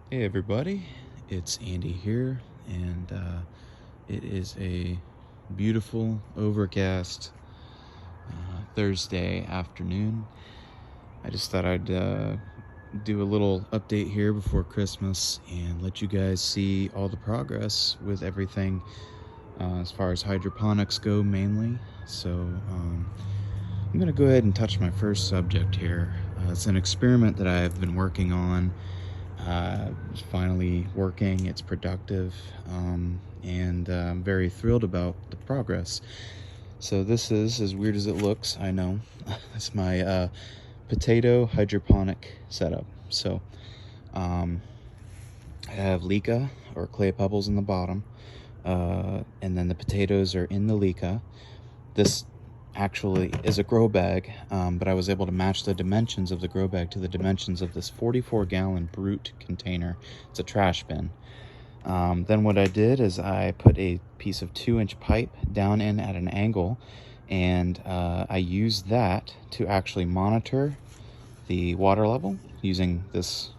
Hey everybody, it's Andy here, and it is a beautiful, overcast Thursday afternoon. I just thought I'd do a little update here before Christmas and let you guys see all the progress with everything as far as hydroponics go mainly. So I'm going to go ahead and touch my first subject here. It's an experiment that I've been working on. It's finally working, it's productive, and I'm very thrilled about the progress. So this is, as weird as it looks, I know, it's my potato hydroponic setup. So um, I have leca, or clay pebbles, in the bottom, and then the potatoes are in the leca. This actually is a grow bag, but I was able to match the dimensions of the grow bag to the dimensions of this 44-gallon brute container. It's a trash bin. Then what I did is I put a piece of 2-inch pipe down in at an angle, and I used that to actually monitor the water level using this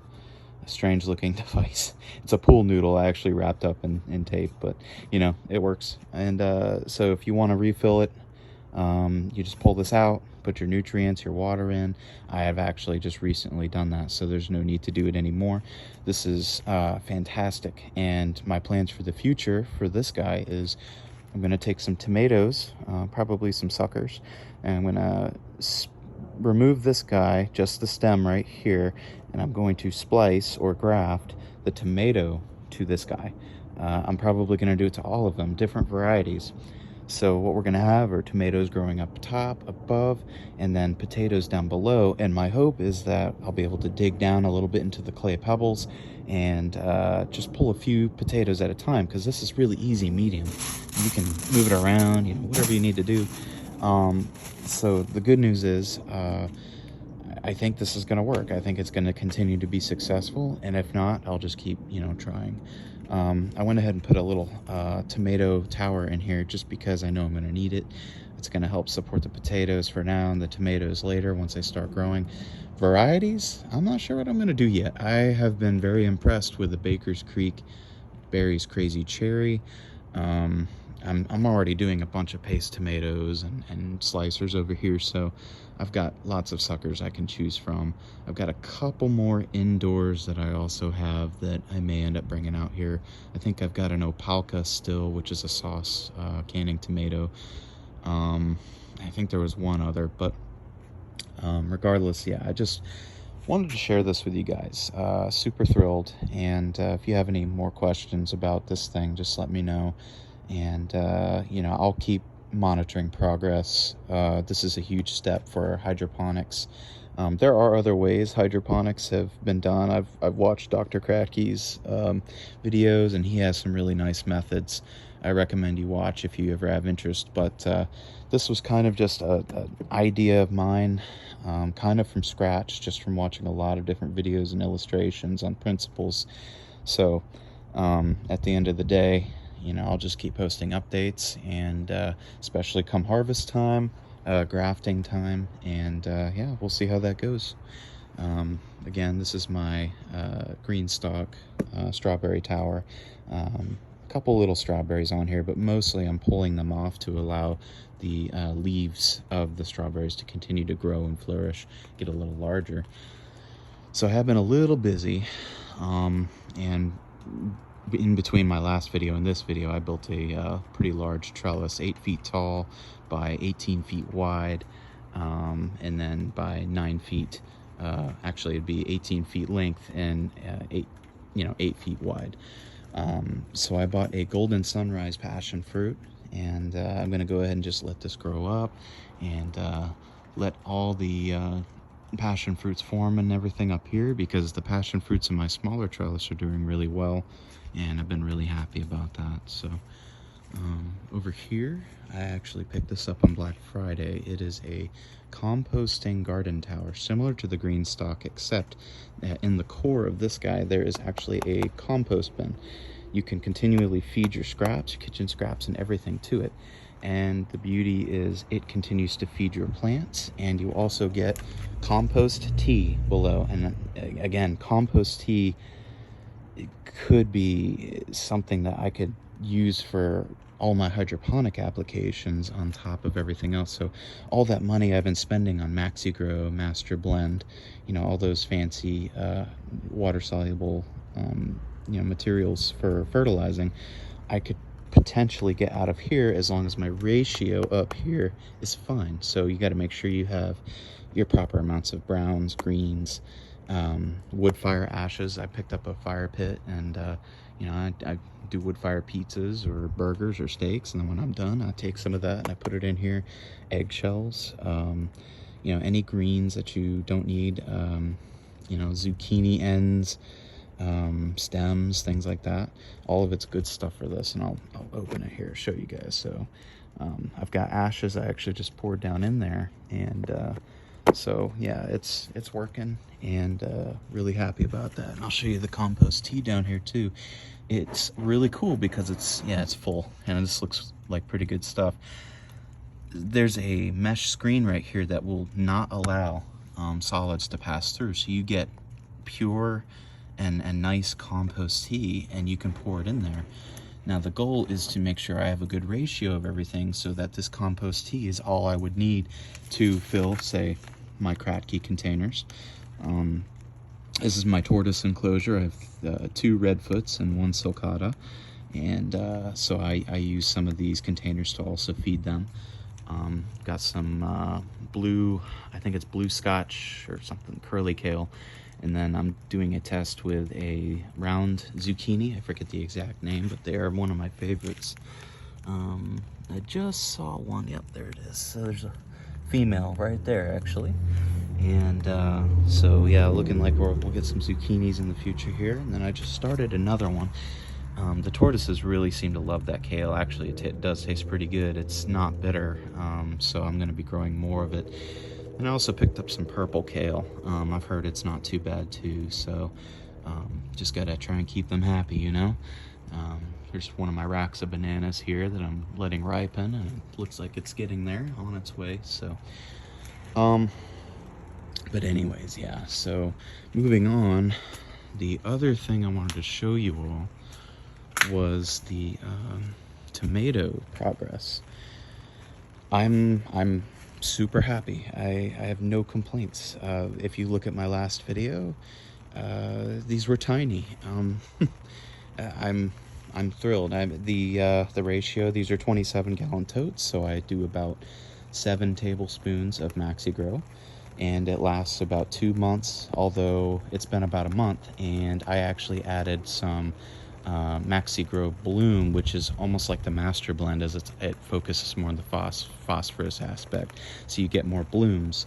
strange looking device. It's a pool noodle I actually wrapped up in tape, but you know, it works. And so if you want to refill it, you just pull this out, put your nutrients, your water in. I have actually just recently done that, so there's no need to do it anymore. This is fantastic, and my plans for the future for this guy is I'm going to take some tomatoes, probably some suckers, and I'm going to remove this guy, just the stem right here, and I'm going to splice or graft the tomato to this guy. I'm probably going to do it to all of them, different varieties. So what we're going to have are tomatoes growing up top, above, and then potatoes down below. And my hope is that I'll be able to dig down a little bit into the clay pebbles and just pull a few potatoes at a time, because this is really easy medium. You can move it around, you know, whatever you need to do. So the good news is I think this is going to work. I think it's going to continue to be successful, and if not, I'll just keep, you know, trying. I went ahead and put a little tomato tower in here just because I know I'm going to need it. It's going to help support the potatoes for now and the tomatoes later once they start growing. Varieties, I'm not sure what I'm going to do yet. I have been very impressed with the Baker's Creek Berries Crazy Cherry. I'm already doing a bunch of paste tomatoes and slicers over here, so I've got lots of suckers I can choose from. I've got a couple more indoors that I also have that I may end up bringing out here. I think I've got an opalka still, which is a sauce canning tomato. I think there was one other, but regardless, yeah, I just wanted to share this with you guys. Super thrilled, and if you have any more questions about this thing, just let me know, and you know, I'll keep monitoring progress. This is a huge step for hydroponics. There are other ways hydroponics have been done. I've watched Dr. Kratky's videos, and he has some really nice methods I recommend you watch if you ever have interest. But this was kind of just an idea of mine, kind of from scratch, just from watching a lot of different videos and illustrations on principles. So at the end of the day, you know, I'll just keep posting updates, and especially come harvest time, grafting time, and yeah, we'll see how that goes. Again, this is my green stalk strawberry tower. Couple little strawberries on here, but mostly I'm pulling them off to allow the leaves of the strawberries to continue to grow and flourish, get a little larger. So I have been a little busy, and in between my last video and this video, I built a pretty large trellis, 8 feet tall by 18 feet wide, and then by 9 feet. Actually, it'd be 18 feet length and 8 feet wide. So I bought a golden sunrise passion fruit, and I'm going to go ahead and just let this grow up and let all the passion fruits form and everything up here, because the passion fruits in my smaller trellis are doing really well, and I've been really happy about that. So over here, I actually picked this up on Black Friday. It is a composting garden tower, similar to the green stalk, except that in the core of this guy there is actually a compost bin. You can continually feed your scraps, kitchen scraps, and everything to it. And the beauty is it continues to feed your plants, and you also get compost tea below. And again, compost tea it could be something that I could use for all my hydroponic applications on top of everything else. So all that money I've been spending on MaxiGrow, Master Blend, all those fancy water soluble materials for fertilizing, I could potentially get out of here as long as my ratio up here is fine. So you got to make sure you have your proper amounts of browns, greens, wood fire ashes. I picked up a fire pit, and I do wood fire pizzas or burgers or steaks, and then when I'm done, I take some of that and I put it in here. Eggshells, any greens that you don't need, zucchini ends, stems, things like that. All of it's good stuff for this, and I'll open it here, show you guys. So I've got ashes I actually just poured down in there, and so yeah, it's working, and really happy about that. And I'll show you the compost tea down here too. It's really cool because it's full, and this looks like pretty good stuff. There's a mesh screen right here that will not allow solids to pass through, so you get pure and nice compost tea, and you can pour it in there. Now the goal is to make sure I have a good ratio of everything, so that this compost tea is all I would need to fill, say, my Kratky containers. This is my tortoise enclosure. I have 2 redfoots and 1 sulcata, and so I use some of these containers to also feed them. Got some blue, I think it's blue scotch or something, curly kale, and then I'm doing a test with a round zucchini. I forget the exact name, but they are one of my favorites. I just saw one. Yep, there it is. So there's a female right there, actually. And so yeah, looking like we'll get some zucchinis in the future here. And then I just started another one. The tortoises really seem to love that kale. Actually, it does taste pretty good. It's not bitter, so I'm going to be growing more of it. And I also picked up some purple kale. I've heard it's not too bad too, so just gotta try and keep them happy, Here's one of my racks of bananas here that I'm letting ripen, and it looks like it's getting there, on its way. So but anyways, yeah, so moving on, the other thing I wanted to show you all was the tomato progress. I'm super happy. I have no complaints. If you look at my last video, these were tiny. I'm thrilled. The ratio, these are 27-gallon totes, so I do about 7 tablespoons of MaxiGrow, and it lasts about 2 months, although it's been about a month, and I actually added some MaxiGrow Bloom, which is almost like the Master Blend, as it focuses more on the phosphorus aspect, so you get more blooms.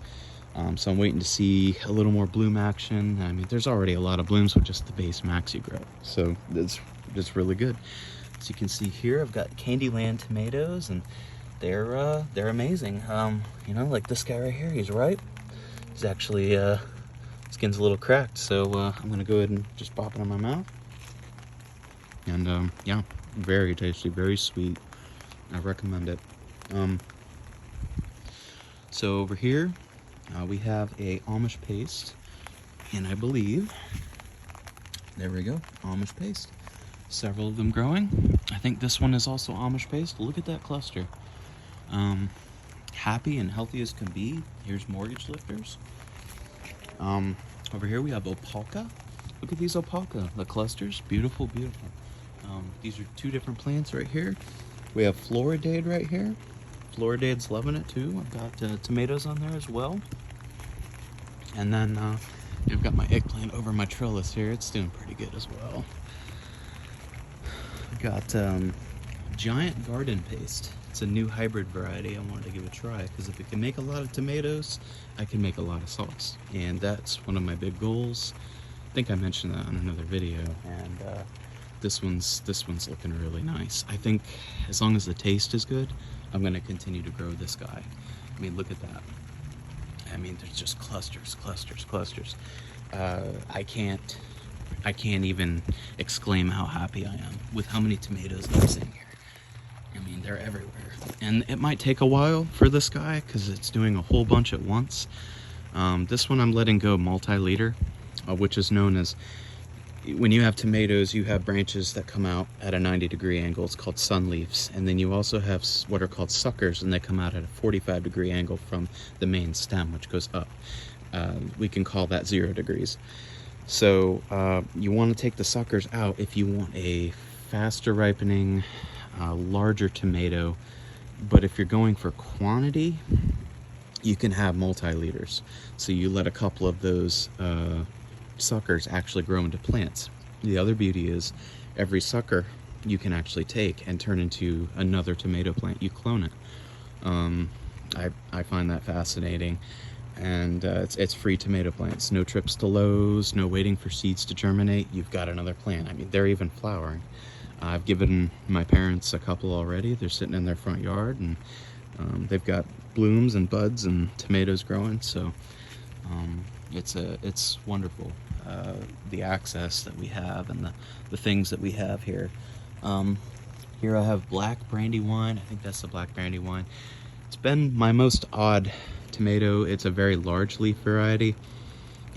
So I'm waiting to see a little more bloom action. I mean, there's already a lot of blooms with just the base MaxiGrow, so it's just really good. As you can see here, I've got Candyland tomatoes, and they're amazing. Like this guy right here, he's ripe. He's actually skin's a little cracked, so I'm gonna go ahead and just pop it in my mouth. And yeah, very tasty, very sweet. I recommend it. So over here we have a Amish paste, and I believe, there we go, Amish paste. Several of them growing. I think this one is also Amish paste. Look at that cluster. Happy and healthy as can be. Here's mortgage lifters. Over here we have Opalka. Look at these Opalka, the clusters, beautiful, beautiful. These are 2 different plants right here. We have Floridade right here. Floridade's loving it too. I've got tomatoes on there as well. And then I've got my eggplant over my trellis here. It's doing pretty good as well. I've got giant garden paste. It's a new hybrid variety I wanted to give a try, because if it can make a lot of tomatoes, I can make a lot of sauce. And that's one of my big goals. I think I mentioned that on another video, and this one's looking really nice. I think as long as the taste is good, I'm going to continue to grow this guy. I mean, look at that. I mean, there's just clusters. I can't even exclaim how happy I am with how many tomatoes I'm seeing here. I mean, they're everywhere. And it might take a while for this guy, because it's doing a whole bunch at once. This one I'm letting go multi-liter, which is known as when you have tomatoes, you have branches that come out at a 90-degree angle. It's called sun leaves. And then you also have what are called suckers, and they come out at a 45-degree angle from the main stem, which goes up. We can call that 0 degrees. So you want to take the suckers out if you want a faster ripening, larger tomato. But if you're going for quantity, you can have multi-liters. So you let a couple of those suckers actually grow into plants. The other beauty is every sucker you can actually take and turn into another tomato plant. You clone it. I find that fascinating. And it's free tomato plants. No trips to Lowe's, no waiting for seeds to germinate. You've got another plant. I mean, they're even flowering. I've given my parents a couple already. They're sitting in their front yard, and they've got blooms and buds and tomatoes growing. So it's wonderful, the access that we have and the things that we have here. Here I have black brandy wine. I think that's the black brandy wine. It's been my most odd tomato. It's a very large leaf variety,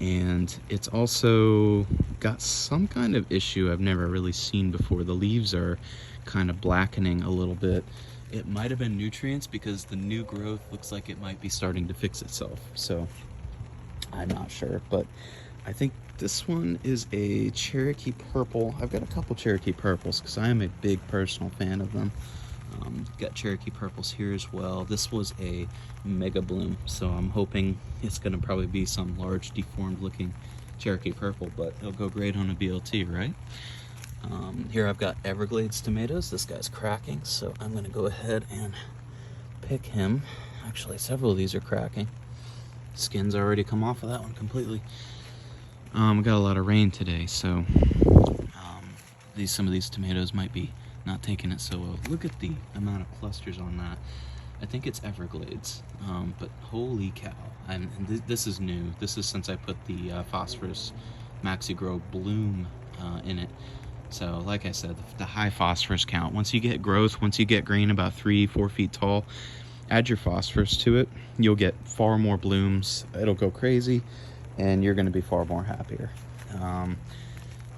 and it's also got some kind of issue I've never really seen before. The leaves are kind of blackening a little bit. It might have been nutrients, because the new growth looks like it might be starting to fix itself. So I'm not sure, but I think this one is a Cherokee Purple. I've got a couple Cherokee Purples because I am a big personal fan of them. Got Cherokee Purples here as well. This was a Mega Bloom, so I'm hoping it's going to probably be some large deformed looking Cherokee Purple, but it'll go great on a BLT, right? Here I've got Everglades tomatoes. This guy's cracking, so I'm going to go ahead and pick him. Actually, several of these are cracking. Skin's already come off of that one completely. We got a lot of rain today, so some of these tomatoes might be not taking it so well. Look at the amount of clusters on that. I think it's Everglades, but holy cow. And this is new. This is since I put the phosphorus Maxi Grow Bloom in it. So like I said, the high phosphorus count. Once you get growth, once you get green about 3-4 feet tall, add your phosphorus to it. You'll get far more blooms. It'll go crazy, and you're going to be far more happier.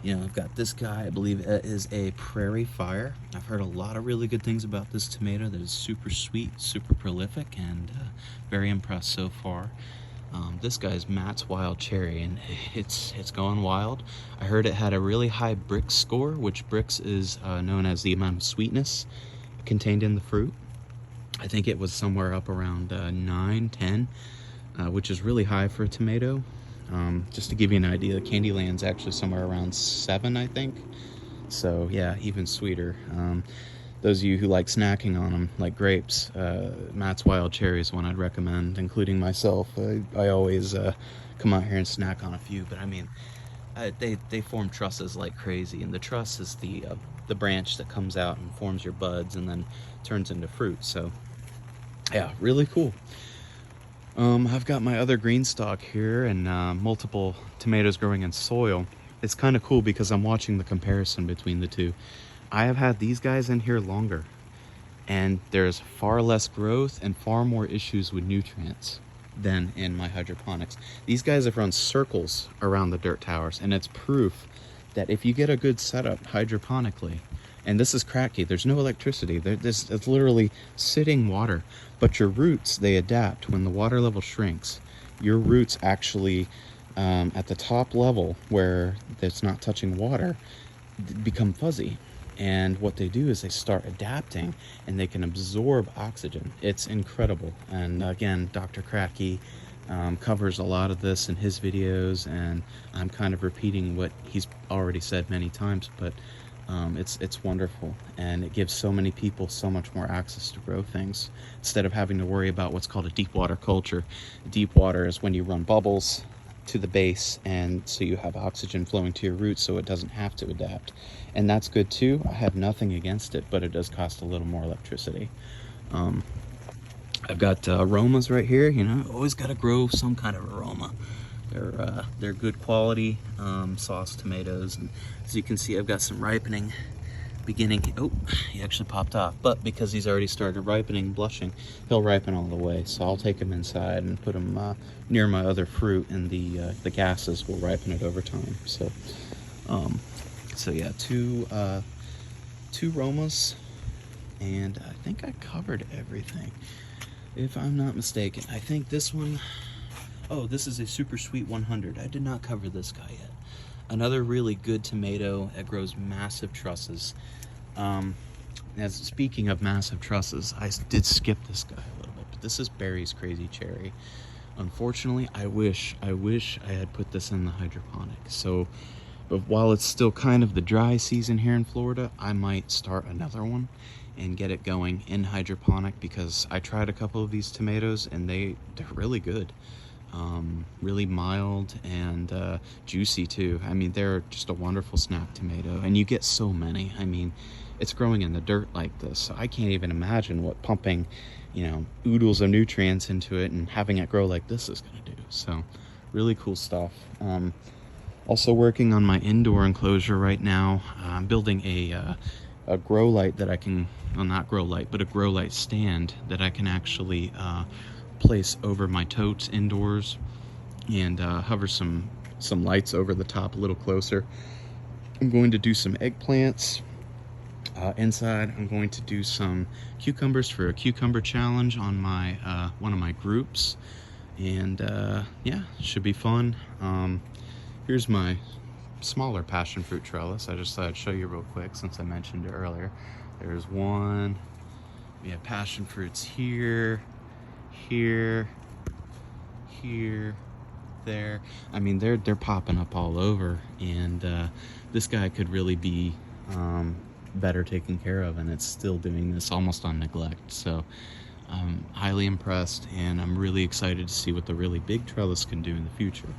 You know, I've got this guy. I believe it is a Prairie Fire. I've heard a lot of really good things about this tomato. That is super sweet, super prolific, and very impressed so far. This guy's Matt's Wild Cherry, and it's going wild. I heard it had a really high Brix score, which Brix is known as the amount of sweetness contained in the fruit. I think it was somewhere up around 9, 10, which is really high for a tomato. Just to give you an idea, Candyland's actually somewhere around 7, I think. So yeah, even sweeter. Those of you who like snacking on them, like grapes, Matt's Wild Cherry is one I'd recommend, including myself. I always come out here and snack on a few, but I mean, they form trusses like crazy, and the truss is the branch that comes out and forms your buds and then turns into fruit. So yeah, really cool. I've got my other green stalk here and multiple tomatoes growing in soil. It's kind of cool because I'm watching the comparison between the two. I have had these guys in here longer, and there's far less growth and far more issues with nutrients than in my hydroponics. These guys have run circles around the dirt towers, and it's proof that if you get a good setup hydroponically, and this is cracky, there's no electricity, it's literally sitting water, but your roots, they adapt. When the water level shrinks, your roots actually, at the top level where it's not touching water, become fuzzy. And what they do is they start adapting, and they can absorb oxygen. It's incredible. And again, Dr. Kratky covers a lot of this in his videos, and I'm kind of repeating what he's already said many times, but it's wonderful, and it gives so many people so much more access to grow things instead of having to worry about what's called a deep water culture. Deep water is when you run bubbles to the base, and so you have oxygen flowing to your roots, so it doesn't have to adapt, and that's good too. I have nothing against it, but it does cost a little more electricity. I've got aromas right here. You know, always got to grow some kind of aroma. They're good quality sauce tomatoes, and as you can see, I've got some ripening beginning. Oh, he actually popped off, but because he's already started ripening, blushing, he'll ripen all the way. So I'll take him inside and put him near my other fruit, and the gases will ripen it over time. So Um, so yeah, two Romas, and I think I covered everything, if I'm not mistaken. I think this one, oh, this is a Super Sweet 100. I did not cover this guy yet. Another really good tomato that grows massive trusses. As speaking of massive trusses, I did skip this guy a little bit, but this is Barry's Crazy Cherry. Unfortunately, I wish I had put this in the hydroponic. So, but while it's still kind of the dry season here in Florida, I might start another one and get it going in hydroponic, because I tried a couple of these tomatoes and they're really good. Really mild and juicy too. I mean, they're just a wonderful snack tomato, and you get so many. I mean, it's growing in the dirt like this, so I can't even imagine what pumping, oodles of nutrients into it and having it grow like this is gonna do. So really cool stuff. Also working on my indoor enclosure right now. I'm building a grow light that I can, well, not grow light, but a grow light stand that I can actually place over my totes indoors, and hover some lights over the top a little closer. I'm going to do some eggplants inside. I'm going to do some cucumbers for a cucumber challenge on my one of my groups, and yeah, should be fun. Here's my smaller passion fruit trellis. I just thought I'd show you real quick since I mentioned it earlier. There's one. We have passion fruits here, here, there. I mean, they're popping up all over, and this guy could really be better taken care of, and it's still doing this almost on neglect. So I'm highly impressed, and I'm really excited to see what the really big trellis can do in the future.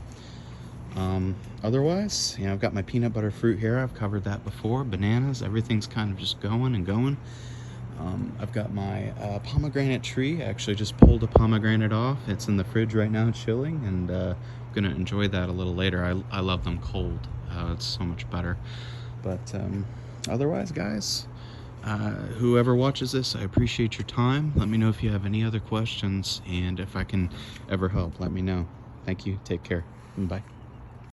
Otherwise, I've got my peanut butter fruit here. I've covered that before. Bananas, everything's kind of just going and going. I've got my pomegranate tree. I actually just pulled a pomegranate off. It's in the fridge right now, chilling, and I'm gonna enjoy that a little later. I love them cold. It's so much better. But otherwise, guys, whoever watches this, I appreciate your time. Let me know if you have any other questions, and if I can ever help, let me know. Thank you. Take care. Bye.